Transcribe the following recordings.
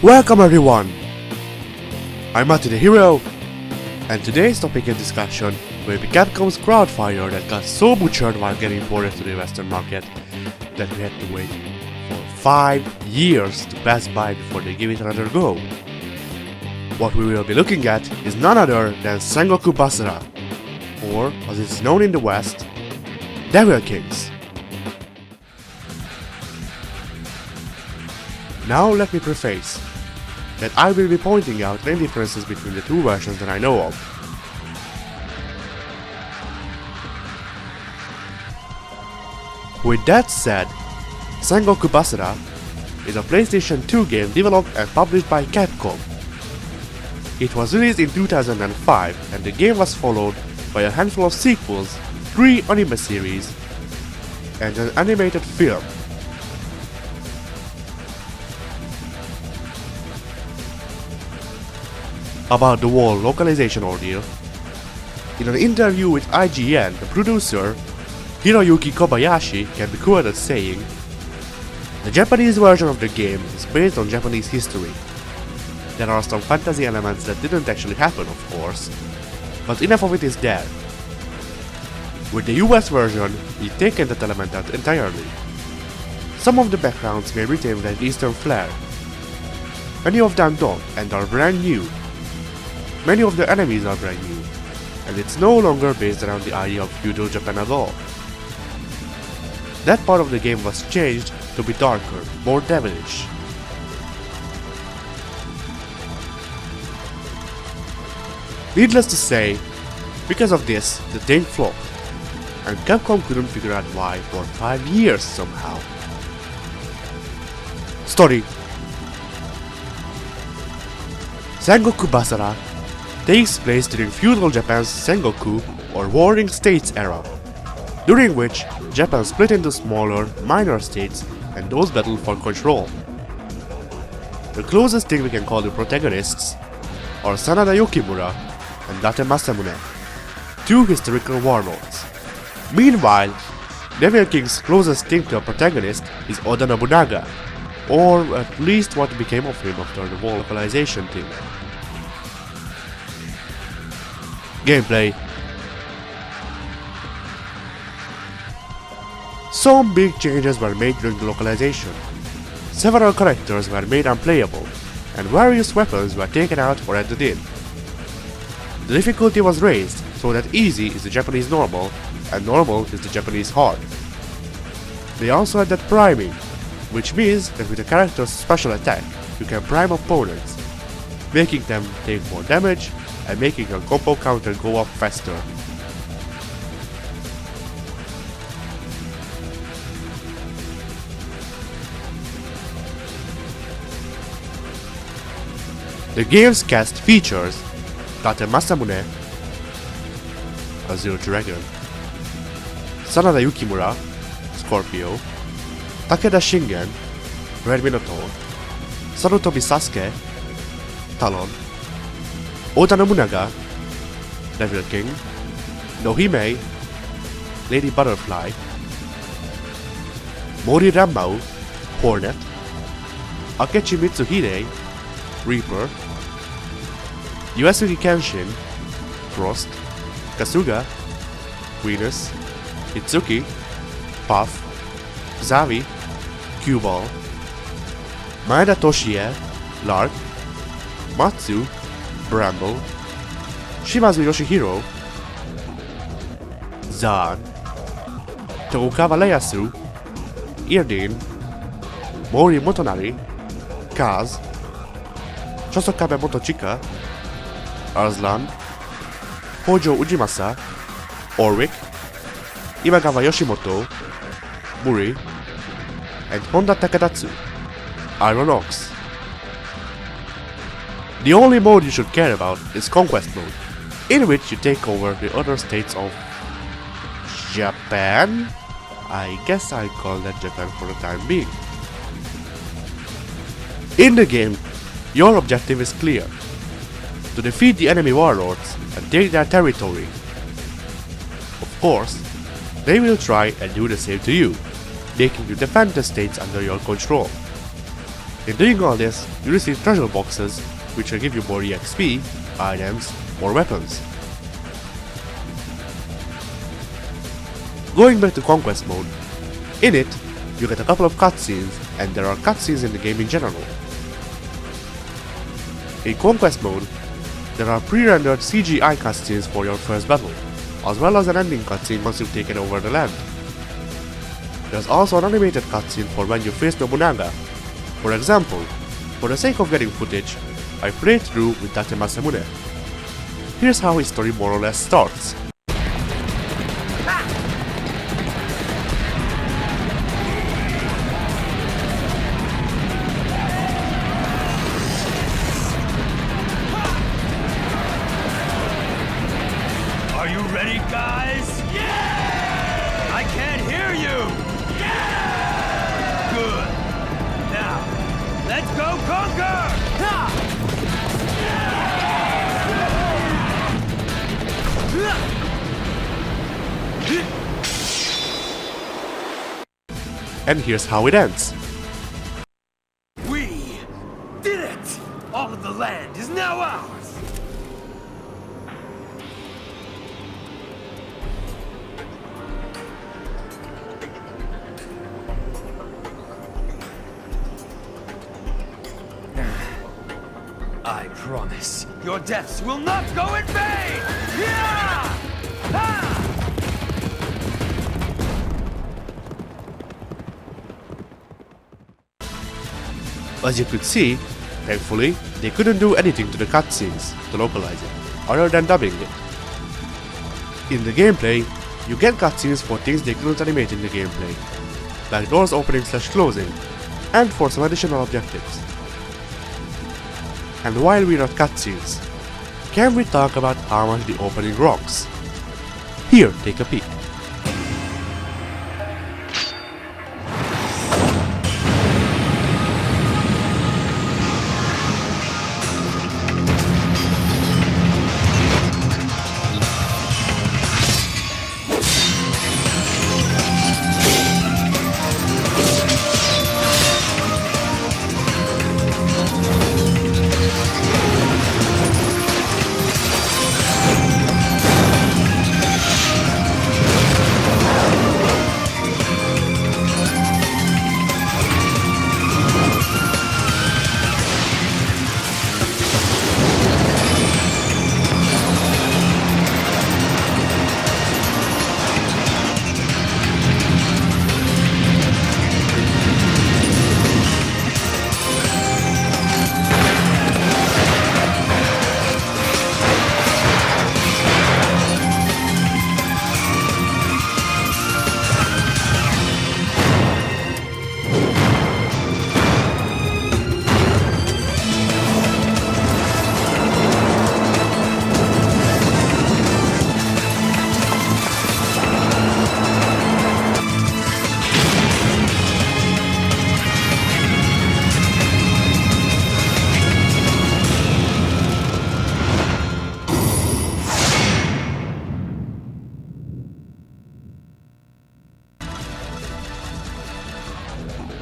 Welcome everyone! I'm Matti the Hero, and today's topic and discussion will be Capcom's Crowdfire that got so butchered while getting ported to the Western market that we had to wait for 5 years to pass by before they give it another go. What we will be looking at is none other than Sengoku Basara, or as it is known in the West, Devil Kings. Now let me preface that I will be pointing out any differences between the two versions that I know of. With that said, Sengoku Basara is a PlayStation 2 game developed and published by Capcom. It was released in 2005 and the game was followed by a handful of sequels, 3 anime series, and an animated film. About the whole localization ordeal, in an interview with IGN, the producer, Hiroyuki Kobayashi, can be quoted saying, "The Japanese version of the game is based on Japanese history. There are some fantasy elements that didn't actually happen, of course, but enough of it is there. With the US version, we've taken that element out entirely. Some of the backgrounds may retain that Eastern flair. Many of them don't and are brand new. Many of the enemies are brand new, and it's no longer based around the idea of feudal Japan at all. That part of the game was changed to be darker, more devilish." Needless to say, because of this, the thing flopped, and Capcom couldn't figure out why for 5 years somehow. Story: Sengoku Basara takes place during feudal Japan's Sengoku or Warring States era, during which Japan split into smaller, minor states and those battled for control. The closest thing we can call the protagonists are Sanada Yukimura and Date Masamune, 2 historical warlords. Meanwhile, Devil King's closest thing to a protagonist is Oda Nobunaga, or at least what became of him after the whole localization thing. Gameplay: some big changes were made during the localization. Several characters were made unplayable, and various weapons were taken out or added in. The difficulty was raised so that easy is the Japanese normal, and normal is the Japanese hard. They also added priming, which means that with a character's special attack, you can prime opponents, making them take more damage and making a combo counter go up faster. The game's cast features Date Masamune, Azure Dragon, Sanada Yukimura, Scorpio, Takeda Shingen, Red Minotaur, Sarutobi Sasuke, Talon, Oda Nobunaga, Devil King, Nohime, Lady Butterfly, Mori Rambau, Hornet, Akechi Mitsuhide, Reaper, Yuasuke Kenshin, Frost, Kasuga, Venus, Itsuki, Puff, Zavi, Q-Ball, Maeda Toshie, Lark, Matsu, Bramble, Shimazu Yoshihiro, Zan, Tokugawa Ieyasu, Irdin, Mori Motonari, Kaz, Chosokabe Motochika, Arslan, Hojo Ujimasa, Orwick, Imagawa Yoshimoto, Muri, and Honda Takadatsu, Iron Ox. The only mode you should care about is Conquest mode, in which you take over the other states of Japan? I guess I'll call that Japan for the time being. In the game, your objective is clear: to defeat the enemy warlords and take their territory. Of course, they will try and do the same to you, making you defend the states under your control. In doing all this, you receive treasure boxes, which will give you more EXP, items, or weapons. Going back to Conquest mode, in it, you get a couple of cutscenes, and there are cutscenes in the game in general. In Conquest mode, there are pre-rendered CGI cutscenes for your first battle, as well as an ending cutscene once you've taken over the land. There's also an animated cutscene for when you face Nobunaga. For example, for the sake of getting footage, I played through with Date Masamune. Here's how his story more or less starts. Are you ready, guys? Yeah! I can't hear you! Yeah! Good. Now, let's go conquer! Ha! And here's how it ends. We did it! All of the land is now ours! I promise, your deaths will not go in vain! Yeah! Ha! As you could see, thankfully, they couldn't do anything to the cutscenes to localize it, other than dubbing it. In the gameplay, you get cutscenes for things they couldn't animate in the gameplay, like doors opening/closing, and for some additional objectives. And while we're at cutscenes, can we talk about how much the opening rocks? Here, take a peek.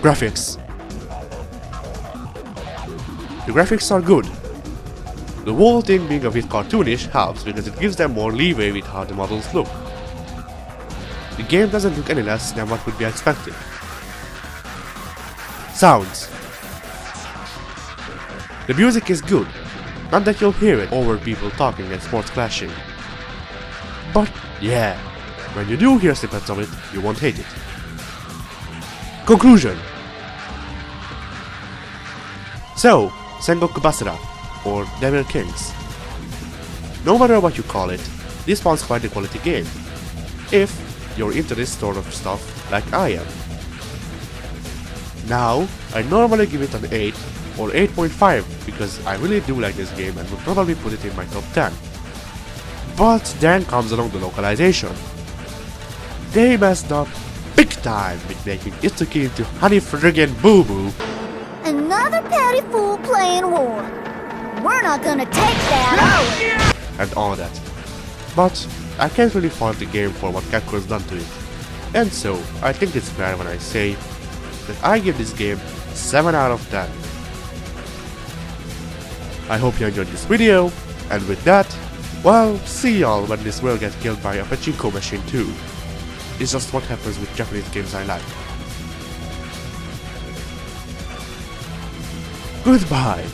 Graphics. The graphics are good. The whole thing being a bit cartoonish helps because it gives them more leeway with how the models look. The game doesn't look any less than what would be expected. Sounds. The music is good, not that you'll hear it over people talking and sports clashing. But yeah, when you do hear snippets of it, you won't hate it. Conclusion. So, Sengoku Basara, or Devil Kings. No matter what you call it, this one's quite a quality game, if you're into this sort of stuff like I am. Now, I normally give it an 8 or 8.5 because I really do like this game and would probably put it in my top 10. But then comes along the localization. They messed up big time with making Itsuki into Honey Friggin' Boo Boo. Another petty fool playing war. We're not gonna take that, are we? And all that. But I can't really fault the game for what Capcom's done to it. And so, I think it's fair when I say that I give this game 7 out of 10. I hope you enjoyed this video, and with that, well, see y'all when this will get killed by a pachinko machine too. It's just what happens with Japanese games I like. Goodbye.